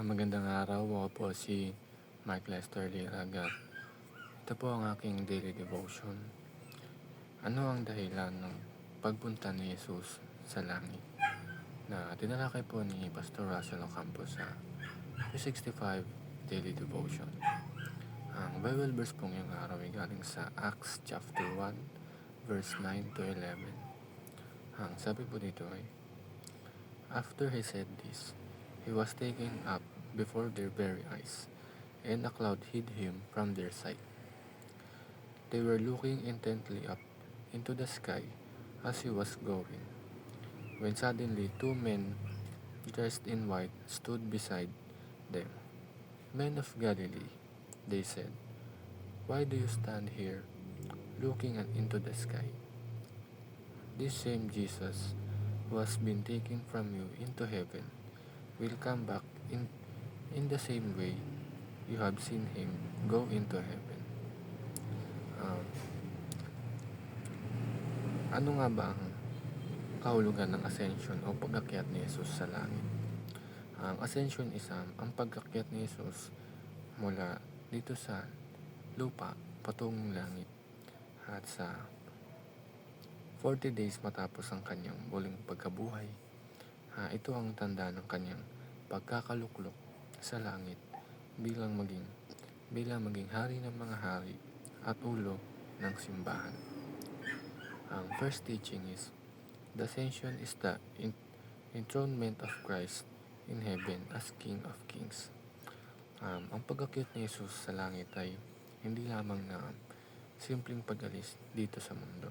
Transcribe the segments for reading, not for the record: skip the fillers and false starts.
Magandang araw. Ako po si Mark Lester Liraga. Ito po ang aking daily devotion. Ano ang dahilan ng pagpunta ni Jesus sa langit? Na tinalakay po ni Pastor Russell Ocampo sa 365 Daily Devotion. Ang Bible verse pong ngayong araw ay galing sa Acts chapter 1, verse 9 to 11. Ang sabi po dito ay, After he said this, he was taken up before their very eyes, and a cloud hid him from their sight. They were looking intently up into the sky as he was going, when suddenly 2 men dressed in white stood beside them. Men of Galilee, they said, why do you stand here looking into the sky? This same Jesus who has been taken from you into heaven will come back in the same way you have seen him go into heaven. Ano nga ba ang kahulugan ng ascension o pag-akyat ni Jesus sa langit? Ang ascension is ang pag-akyat ni Jesus mula dito sa lupa patungong langit, at sa 40 days matapos ang kanyang muling pagkabuhay. Ito ang tanda ng kanyang pagkakaluklok sa langit bilang maging hari ng mga hari at ulo ng simbahan. Ang first teaching is, the ascension is the enthronement of Christ in heaven as King of Kings. Ang pag-akyat ni Jesus sa langit ay hindi lamang na simpleng pag-alis dito sa mundo.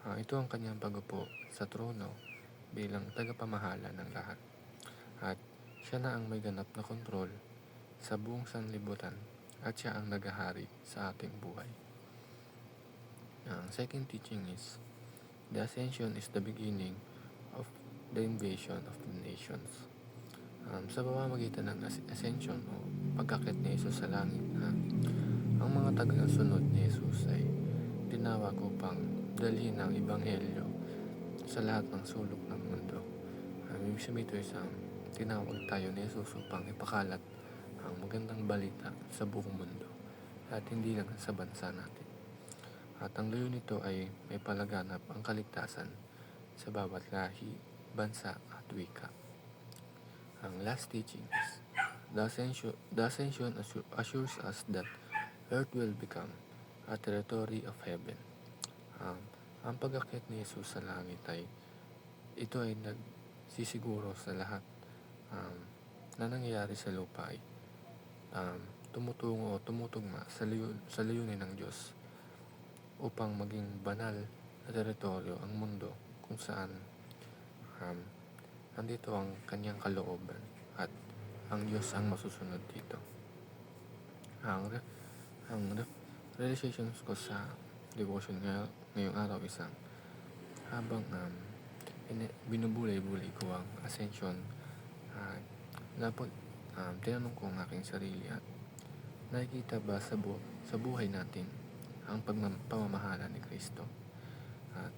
Ito ang kanyang pag-upo sa trono bilang tagapamahala ng lahat. At siya na ang may ganap na kontrol sa buong sanlibutan at siya ang naghahari sa ating buhay. Ang second teaching is, the ascension is the beginning of the invasion of the nations. Sa pamamagitan ng ascension o pag-akyat ni Jesus sa langit, ang mga tagasunod ni Jesus ay tinawag upang dalhin ang ebanghelyo sa lahat ng sulok ng mundo. Ibig sabihin ito isang tinawag tayo ni Jesus upang ipakalat ang magandang balita sa buong mundo at hindi lang sa bansa natin. At ang layo nito ay may palaganap ang kaligtasan sa bawat lahi, bansa at wika. Ang last teaching is, the ascension assures us that earth will become a territory of heaven. Ang pag-akyat ni Jesus sa langit ay ito ay nagsisiguro sa lahat na nangyayari sa lupa ay tumutungo o tumutugma sa layunin ng Diyos upang maging banal na teritoryo ang mundo kung saan nandito ang kanyang kalooban at ang Diyos ang masusunod dito. Ang realizations ko sa devotion ngayong araw isang habang binubulay-bulay ko ang ascension, tinanong ko ang aking sarili at nakikita ba sa buhay natin ang pamamahala ni Kristo? At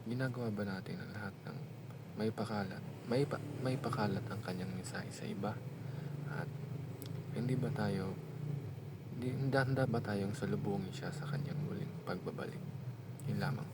ginagawa ba natin ang lahat ng may pakalat ang kanyang mensahe sa iba? At handa ba tayong salubungin siya sa kanyang muling pagbabalik? Yun lamang.